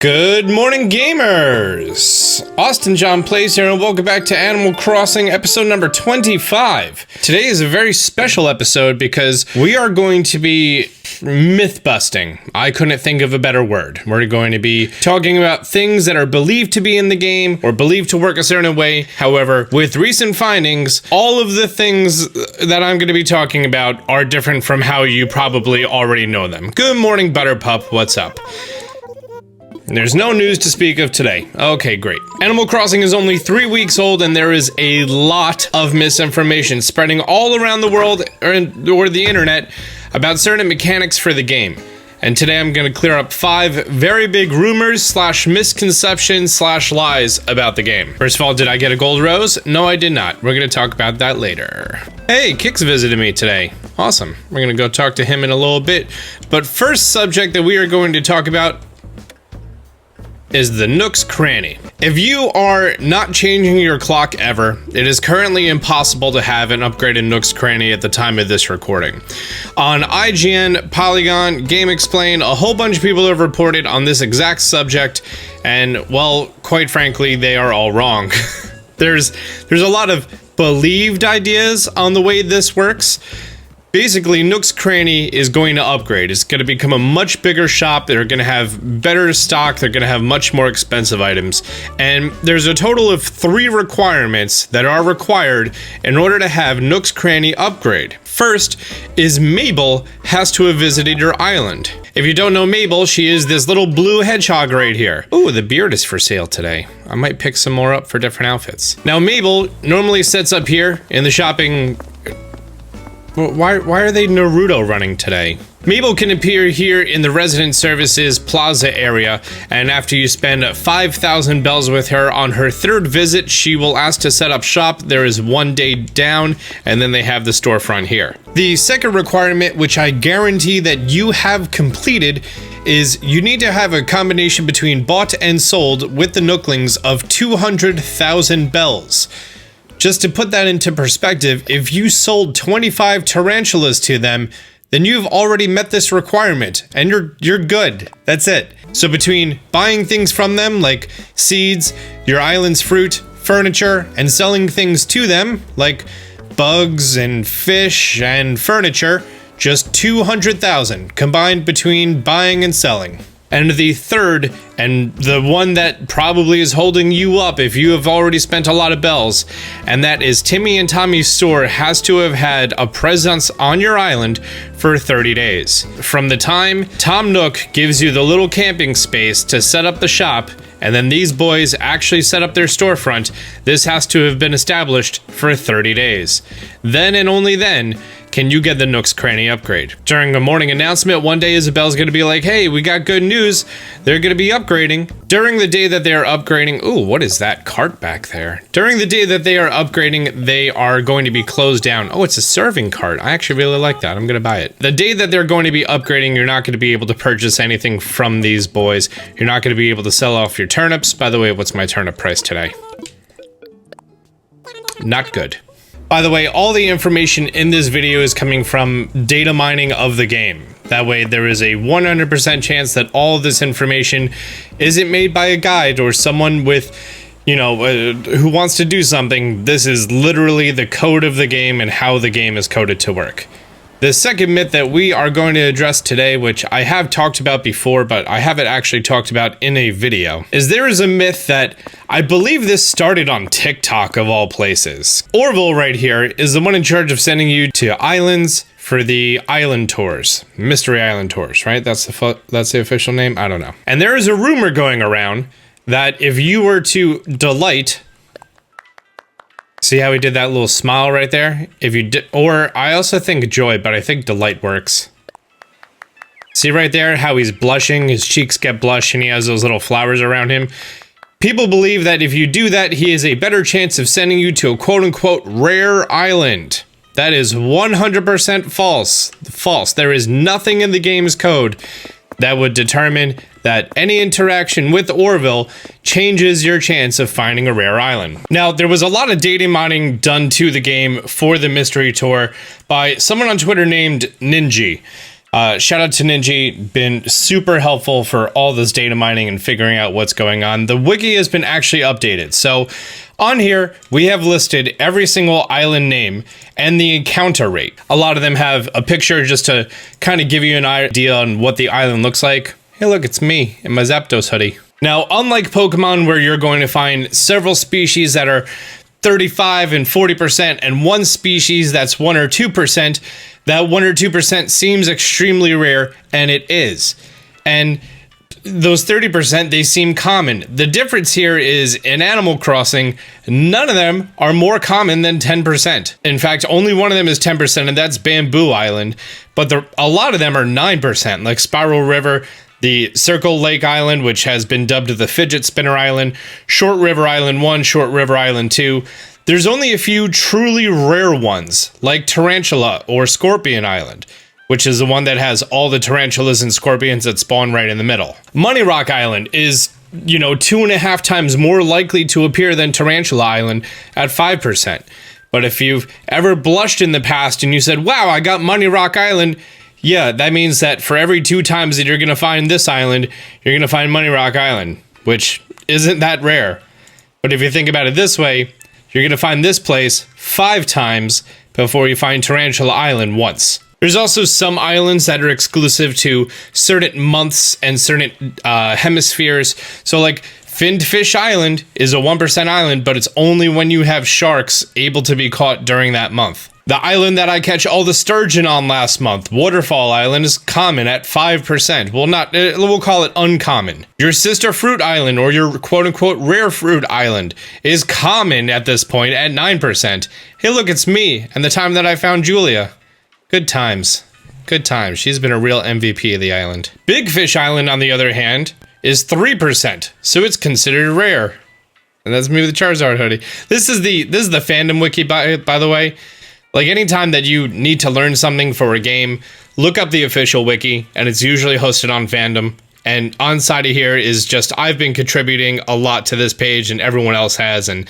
Good morning, gamers! Austin John Plays here, and welcome back to Animal Crossing episode number 25. Today is a very special episode because we are going to be myth busting. I couldn't think of a better word. We're going to be talking about things that are believed to be in the game or believed to work a certain way. However, with recent findings, all of the things that I'm going to be talking about are different from how you probably already know them. Good morning, Butterpup. What's up? There's no news to speak of today. Okay, great. Animal Crossing is only 3 weeks old, and there is a lot of misinformation spreading all around the world or the internet about certain mechanics for the game. And today I'm going to clear up 5 very big rumors / misconceptions / lies about the game. First of all, did I get a gold rose? No, I did not. We're going to talk about that later. Hey, Kix visited me today. Awesome. We're going to go talk to him in a little bit. But first subject that we are going to talk about is the Nook's Cranny. If you are not changing your clock ever, it is currently impossible to have an upgraded Nook's Cranny at the time of this recording. On IGN, Polygon, Game Explain, a whole bunch of people have reported on this exact subject, and well, quite frankly, they are all wrong. There's a lot of believed ideas on the way this works. Basically, Nook's Cranny is going to upgrade. It's going to become a much bigger shop. They're going to have better stock. They're going to have much more expensive items. And there's a total of 3 requirements that are required in order to have Nook's Cranny upgrade. First is Mabel has to have visited your island. If you don't know Mabel, she is this little blue hedgehog right here. Ooh, the beard is for sale today. I might pick some more up for different outfits. Now, Mabel normally sits up here in the shopping. Why are they Naruto running today? Mabel can appear here in the Resident Services Plaza area, and after you spend 5,000 bells with her on her 3rd visit, she will ask to set up shop. There is 1 day down, and then they have the storefront here. The second requirement, which I guarantee that you have completed, is you need to have a combination between bought and sold with the Nooklings of 200,000 bells. Just to put that into perspective, if you sold 25 tarantulas to them, then you've already met this requirement, and you're good. That's it. So between buying things from them, like seeds, your island's fruit, furniture, and selling things to them, like bugs and fish and furniture, just 200,000 combined between buying and selling. And the third, and the one that probably is holding you up if you have already spent a lot of bells, and that is Timmy and Tommy's store has to have had a presence on your island for 30 days. From the time Tom Nook gives you the little camping space to set up the shop, and then these boys actually set up their storefront, this has to have been established for 30 days. Then and only then can you get the Nook's Cranny upgrade. During a morning announcement, one day Isabel's going to be like, hey, we got good news. They're going to be upgrading. During the day that they are upgrading, ooh, what is that cart back there? During the day that they are upgrading, they are going to be closed down. Oh, it's a serving cart. I actually really like that. I'm going to buy it. The day that they're going to be upgrading, you're not going to be able to purchase anything from these boys. You're not going to be able to sell off your turnips. By the way, what's my turnip price today? Not good. By the way, all the information in this video is coming from data mining of the game. That way, there is a 100% chance that all of this information isn't made by a guide or someone with, who wants to do something. This is literally the code of the game and how the game is coded to work. The second myth that we are going to address today, which I have talked about before, but I haven't actually talked about in a video, is there is a myth that I believe this started on TikTok of all places. Orville right here is the one in charge of sending you to islands for the island tours. Mystery Island tours, right? That's the official name? I don't know. And there is a rumor going around that if you were to delight. See how he did that little smile right there? If you did, or I also think joy, but I think delight works. See right there how he's blushing, his cheeks get blush, and he has those little flowers around him. People believe that if you do that, he has a better chance of sending you to a quote-unquote rare island. That is 100% false. False. There is nothing in the game's code that would determine that any interaction with Orville changes your chance of finding a rare island. Now, there was a lot of data mining done to the game for the mystery tour by someone on Twitter named Ninji. Shout out to Ninja, been super helpful for all this data mining and figuring out what's going on. The wiki has been actually updated. So on here, we have listed every single island name and the encounter rate. A lot of them have a picture just to kind of give you an idea on what the island looks like. Hey, look, it's me in my Zapdos hoodie. Now, unlike Pokemon, where you're going to find several species that are 35 and 40% and one species that's 1 or 2%, that 1 or 2% seems extremely rare, and it is. And those 30%, they seem common. The difference here is in Animal Crossing, none of them are more common than 10%. In fact, only one of them is 10%, and that's Bamboo Island. But a lot of them are 9%, like Spiral River, the Circle Lake Island, which has been dubbed the Fidget Spinner Island, Short River Island 1, Short River Island 2. There's only a few truly rare ones, like Tarantula or Scorpion Island, which is the one that has all the tarantulas and scorpions that spawn right in the middle. Money Rock Island is, 2.5 times more likely to appear than Tarantula Island at 5%. But if you've ever blushed in the past and you said, wow, I got Money Rock Island, yeah, that means that for every 2 times that you're going to find this island, you're going to find Money Rock Island, which isn't that rare. But if you think about it this way, you're going to find this place 5 times before you find Tarantula Island once. There's also some islands that are exclusive to certain months and certain hemispheres. So like Finned Fish Island is a 1% island, but it's only when you have sharks able to be caught during that month. The island that I catch all the sturgeon on last month, Waterfall Island, is common at 5%. We'll call it uncommon. Your Sister Fruit Island, or your quote-unquote rare fruit island, is common at this point at 9%. Hey, look, it's me, and the time that I found Julia. Good times. Good times. She's been a real MVP of the island. Big Fish Island, on the other hand, is 3%, so it's considered rare. And that's me with the Charizard hoodie. This is the fandom wiki, by the way. Like, anytime that you need to learn something for a game, look up the official wiki, and it's usually hosted on Fandom. And on side of here is just, I've been contributing a lot to this page, and everyone else has, and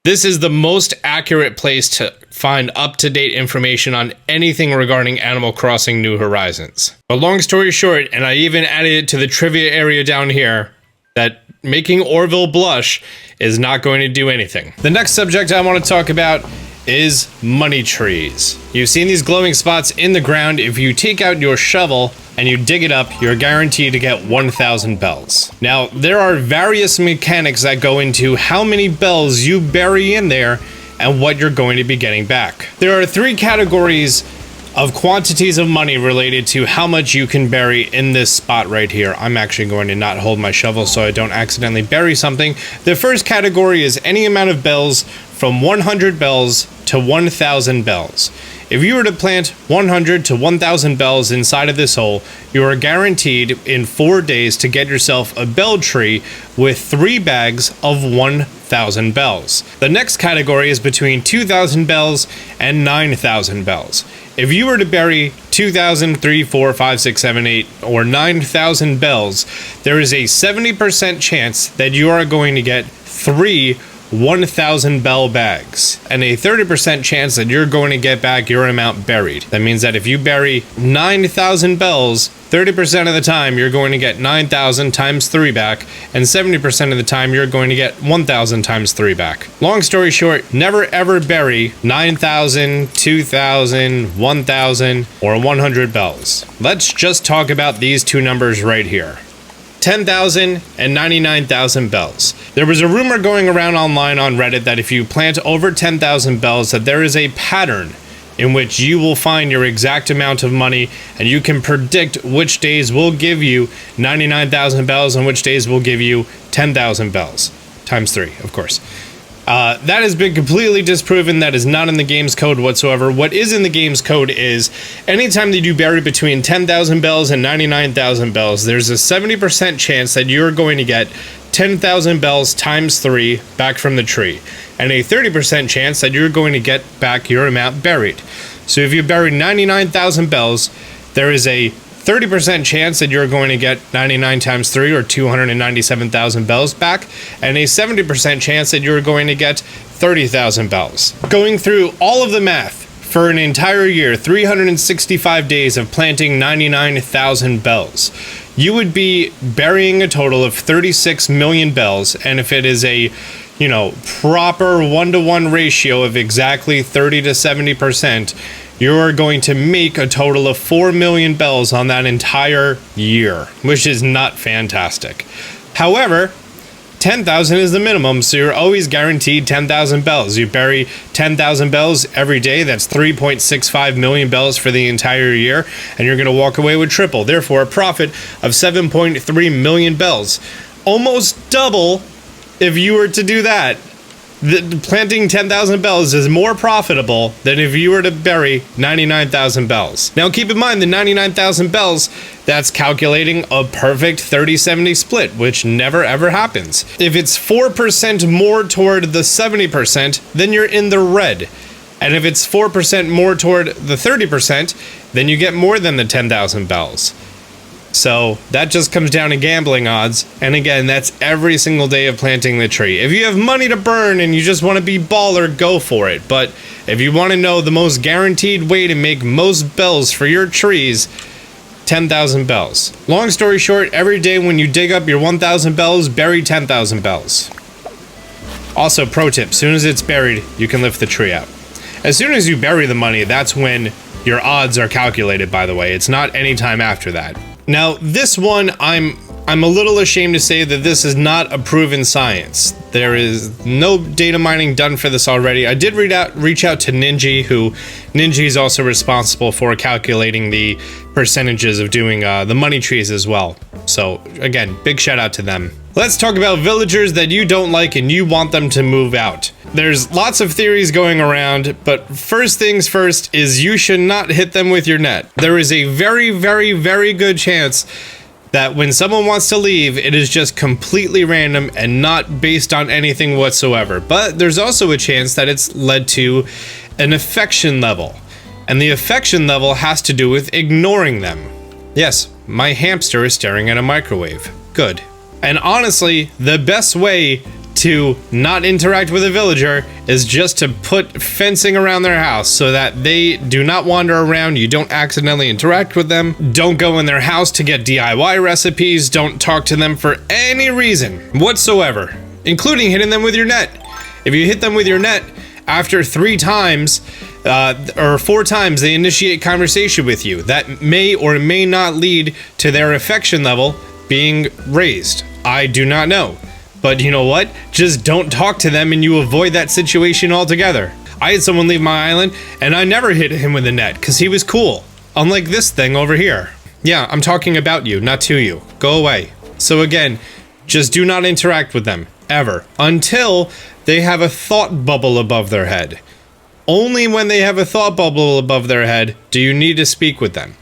this is the most accurate place to find up-to-date information on anything regarding Animal Crossing New Horizons. But long story short, and I even added it to the trivia area down here, that making Orville blush is not going to do anything. The next subject I want to talk about is money trees. You've seen these glowing spots in the ground. If you take out your shovel and you dig it up, you're guaranteed to get 1,000 bells. Now, there are various mechanics that go into how many bells you bury in there and what you're going to be getting back. There are 3 categories of quantities of money related to how much you can bury in this spot right here. I'm actually going to not hold my shovel so I don't accidentally bury something. The first category is any amount of bells from 100 bells to 1,000 bells. If you were to plant 100 to 1,000 bells inside of this hole, you are guaranteed in 4 days to get yourself a bell tree with 3 bags of 1,000 bells. The next category is between 2,000 bells and 9,000 bells. If you were to bury 2,000, 3, 4, 5, 6, 7, 8, or 9,000 bells, there is a 70% chance that you are going to get 3 1,000 bell bags, and a 30% chance that you're going to get back your amount buried. That means that if you bury 9,000 bells, 30% of the time you're going to get 9,000 times 3 back, and 70% of the time you're going to get 1,000 times 3 back. Long story short, never ever bury 9,000, 2,000, 1,000, or 100 bells. Let's just talk about these 2 numbers right here. 10,000 and 99,000 bells. There was a rumor going around online on Reddit that if you plant over 10,000 bells, that there is a pattern in which you will find your exact amount of money, and you can predict which days will give you 99,000 bells and which days will give you 10,000 bells. Times 3, of course. That has been completely disproven. That is not in the game's code whatsoever. What is in the game's code is anytime that you bury between 10,000 bells and 99,000 bells, there's a 70% chance that you're going to get 10,000 bells times 3 back from the tree, and a 30% chance that you're going to get back your amount buried. So if you bury 99,000 bells, there is a 30% chance that you're going to get 99 times 3 or 297,000 bells back, and a 70% chance that you're going to get 30,000 bells. Going through all of the math for an entire year, 365 days of planting 99,000 bells, you would be burying a total of 36 million bells. And if it is a, you know, proper 1-to-1 ratio of exactly 30 to 70%, you're going to make a total of 4 million bells on that entire year, which is not fantastic. However, 10,000 is the minimum, so you're always guaranteed 10,000 bells. You bury 10,000 bells every day, that's 3.65 million bells for the entire year, and you're going to walk away with triple. Therefore, a profit of 7.3 million bells. Almost double if you were to do that. Planting 10,000 bells is more profitable than if you were to bury 99,000 bells. Now keep in mind the 99,000 bells, that's calculating a perfect 30-70 split, which never ever happens. If it's 4% more toward the 70%, then you're in the red. And if it's 4% more toward the 30%, then you get more than the 10,000 bells. So that just comes down to gambling odds, and again, that's every single day of planting the tree. If you have money to burn and you just want to be baller, go for it. But if you want to know the most guaranteed way to make most bells for your trees, 10,000 bells. Long story short, every day when you dig up your 1,000 bells, bury 10,000 bells. Also, pro tip, as soon as it's buried, you can lift the tree out. As soon as you bury the money, that's when your odds are calculated, by the way. It's not any time after that. Now, this one, I'm a little ashamed to say that this is not a proven science. There is no data mining done for this already. I did reach out to Ninja, who Ninja is also responsible for calculating the percentages of doing the money trees as well. So again, big shout out to them. Let's talk about villagers that you don't like and you want them to move out. There's lots of theories going around, but first things first is you should not hit them with your net. There is a very, very, very good chance that when someone wants to leave, it is just completely random and not based on anything whatsoever. But there's also a chance that it's led to an affection level. And the affection level has to do with ignoring them. Yes, my hamster is staring at a microwave. Good. And honestly, the best way to not interact with a villager is just to put fencing around their house so that they do not wander around, you don't accidentally interact with them, don't go in their house to get DIY recipes, don't talk to them for any reason whatsoever, including hitting them with your net. If you hit them with your net, after 3 times or 4 times they initiate conversation with you, that may or may not lead to their affection level being raised. I do not know. But you know what? Just don't talk to them and you avoid that situation altogether. I had someone leave my island and I never hit him with a net because he was cool. Unlike this thing over here. Yeah, I'm talking about you, not to you. Go away. So again, just do not interact with them, ever. Until they have a thought bubble above their head. Only when they have a thought bubble above their head do you need to speak with them.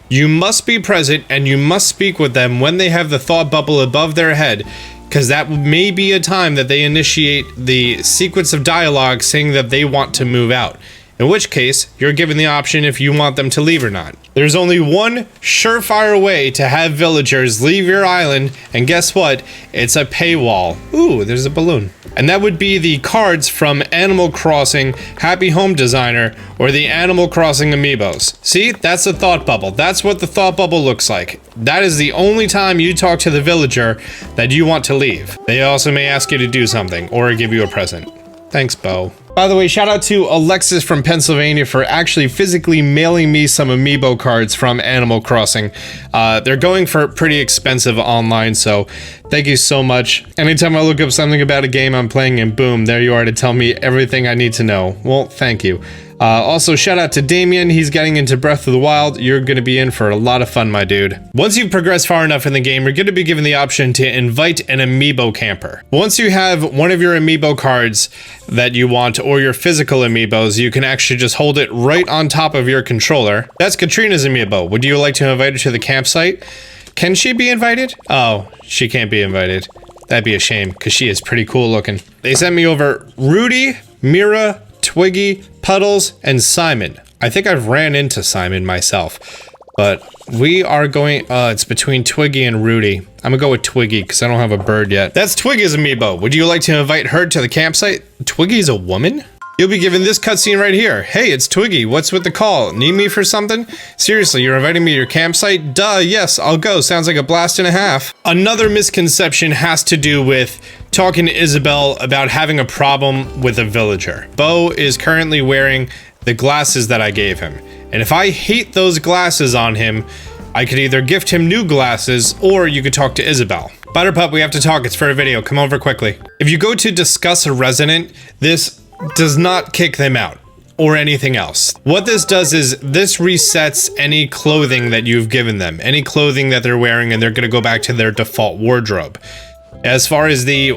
You must be present and you must speak with them when they have the thought bubble above their head, because that may be a time that they initiate the sequence of dialogue saying that they want to move out. In which case, you're given the option if you want them to leave or not. There's only one surefire way to have villagers leave your island, and guess what? It's a paywall. Ooh, there's a balloon. And that would be the cards from Animal Crossing Happy Home Designer or the Animal Crossing amiibos. See, that's a thought bubble. That's what the thought bubble looks like. That is the only time you talk to the villager that you want to leave. They also may ask you to do something or give you a present. Thanks, Bo. By the way, shout out to Alexis from Pennsylvania for actually physically mailing me some amiibo cards from Animal Crossing. They're going for pretty expensive online, so thank you so much. Anytime I look up something about a game I'm playing and boom, there you are to tell me everything I need to know. Well, thank you. Also, shout out to Damien. He's getting into Breath of the Wild. You're going to be in for a lot of fun, my dude. Once you've progressed far enough in the game, you're going to be given the option to invite an amiibo camper. Once you have one of your amiibo cards that you want, or your physical amiibos, you can actually just hold it right on top of your controller. That's Katrina's amiibo. Would you like to invite her to the campsite? Can she be invited? Oh, she can't be invited. That'd be a shame, because she is pretty cool looking. They sent me over Rudy, Mira, Twiggy, Puddles, and Simon. I think I've ran into Simon myself, but we are going, it's between Twiggy and Rudy. I'm gonna go with Twiggy because I don't have a bird yet. That's Twiggy's amiibo. Would you like to invite her to the campsite? Twiggy's a woman? You'll be given this cutscene right here. Hey, it's Twiggy. What's with the call? Need me for something? Seriously, you're inviting me to your campsite? Duh, yes, I'll go. Sounds like a blast and a half. Another misconception has to do with talking to Isabelle about having a problem with a villager. Bo is currently wearing the glasses that I gave him. And if I hate those glasses on him, I could either gift him new glasses, or you could talk to Isabelle. Butterpup, we have to talk. It's for a video. Come over quickly. If you go to discuss a resident, this does not kick them out or anything else. What this does is this resets any clothing that you've given them, any clothing that they're wearing, and they're going to go back to their default wardrobe. As far as the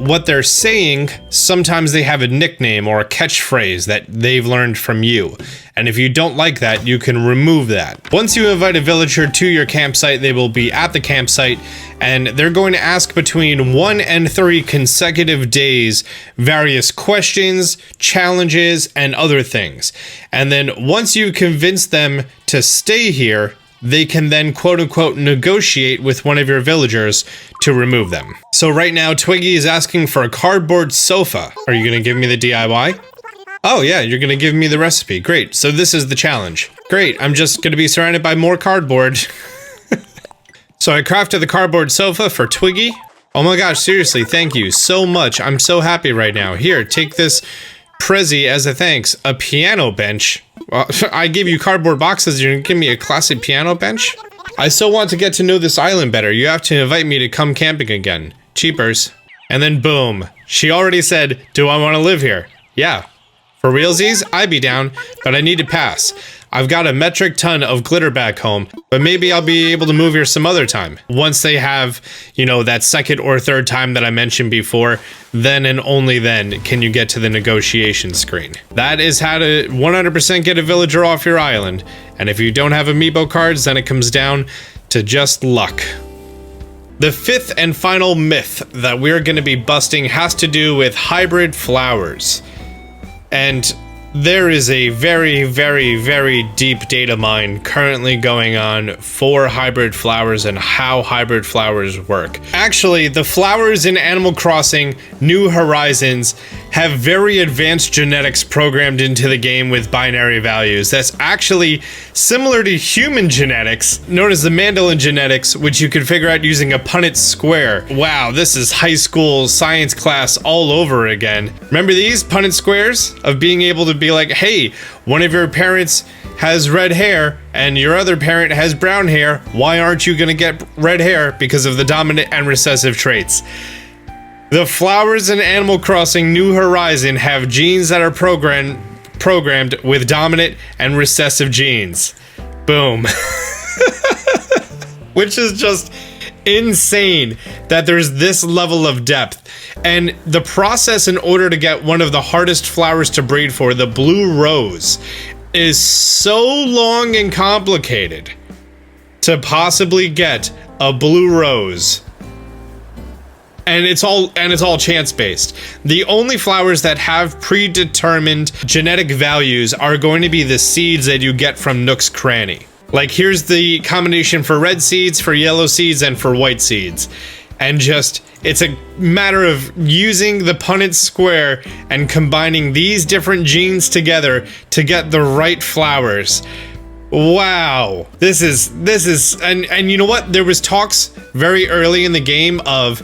what they're saying, sometimes they have a nickname or a catchphrase that they've learned from you. And if you don't like that, you can remove that. Once you invite a villager to your campsite, they will be at the campsite, and they're going to ask between 1 and 3 consecutive days various questions, challenges, and other things. And then once you convince them to stay here, they can then quote-unquote negotiate with one of your villagers to remove them. So right now, Twiggy is asking for a cardboard sofa. Are you gonna give me the DIY? Oh yeah, you're gonna give me the recipe. Great, so this is the challenge. Great, I'm just gonna be surrounded by more cardboard. So I crafted the cardboard sofa for Twiggy. Oh my gosh, seriously, thank you so much. I'm so happy right now. Here, take this Prezi as a thanks. A piano bench. Well, I gave you cardboard boxes, you're gonna give me a classic piano bench? I still want to get to know this island better. You have to invite me to come camping again. Cheapers. And then boom. She already said, do I want to live here? Yeah. For realsies, I'd be down, but I need to pass. I've got a metric ton of glitter back home, but maybe I'll be able to move here some other time. Once they have, you know, that second or third time that I mentioned before, then and only then can you get to the negotiation screen. That is how to 100% get a villager off your island. And if you don't have amiibo cards, then it comes down to just luck. The fifth and final myth that we're going to be busting has to do with hybrid flowers. And there is a very, very, very deep data mine currently going on for hybrid flowers and how hybrid flowers work. Actually, the flowers in Animal Crossing New Horizons have very advanced genetics programmed into the game with binary values. That's actually similar to human genetics, known as the Mandolin genetics, which you can figure out using a Punnett square. Wow, this is high school science class all over again. Remember these Punnett squares of being able to be like, hey, one of your parents has red hair and your other parent has brown hair. Why aren't you gonna get red hair? Because of the dominant and recessive traits. The flowers in Animal Crossing New Horizon have genes that are programmed with dominant and recessive genes. Boom. Which is just insane that there's this level of depth. And the process in order to get one of the hardest flowers to breed for, the blue rose, is so long and complicated to possibly get a blue rose. And it's all chance-based. The only flowers that have predetermined genetic values are going to be the seeds that you get from Nook's Cranny. Like, here's the combination for red seeds, for yellow seeds, and for white seeds. And just, it's a matter of using the Punnett square and combining these different genes together to get the right flowers. Wow. This is, and you know what? There was talks very early in the game of,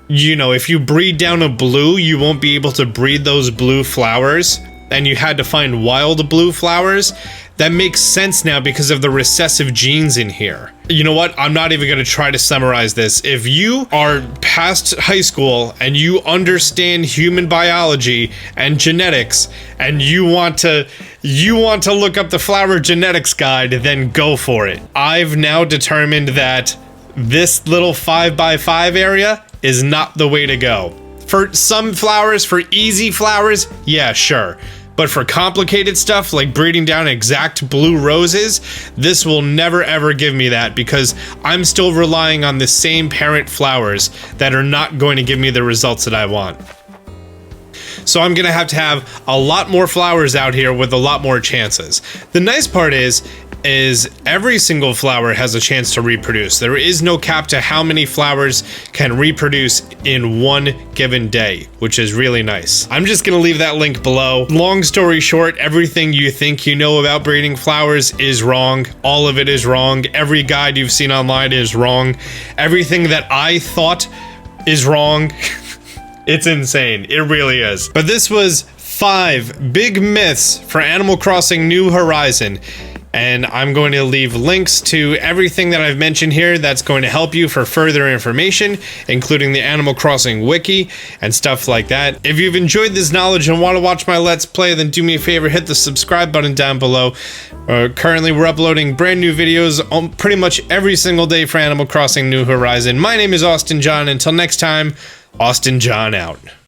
you know, if you breed down a blue, you won't be able to breed those blue flowers, and you had to find wild blue flowers. That makes sense now because of the recessive genes in here. You know what? I'm not even going to try to summarize this. If you are past high school and you understand human biology and genetics and you want to look up the flower genetics guide, then go for it. I've now determined that this little 5x5 area is not the way to go. For some flowers, for easy flowers, yeah, sure. But for complicated stuff like breeding down exact blue roses, this will never ever give me that because I'm still relying on the same parent flowers that are not going to give me the results that I want. So I'm gonna have to have a lot more flowers out here with a lot more chances. The nice part is, is every single flower has a chance to reproduce. There is no cap to how many flowers can reproduce in one given day, which is really nice. I'm just gonna leave that link below. Long story short, everything you think you know about breeding flowers is wrong. All of it is wrong. Every guide you've seen online is wrong. Everything that I thought is wrong. It's insane. It really is. But this was 5 big myths for Animal Crossing New Horizon. And I'm going to leave links to everything that I've mentioned here that's going to help you for further information, including the Animal Crossing wiki and stuff like that. If you've enjoyed this knowledge and want to watch my Let's Play, then do me a favor, hit the subscribe button down below. Currently, we're uploading brand new videos pretty much every single day for Animal Crossing New Horizon. My name is Austin John. Until next time, Austin John out.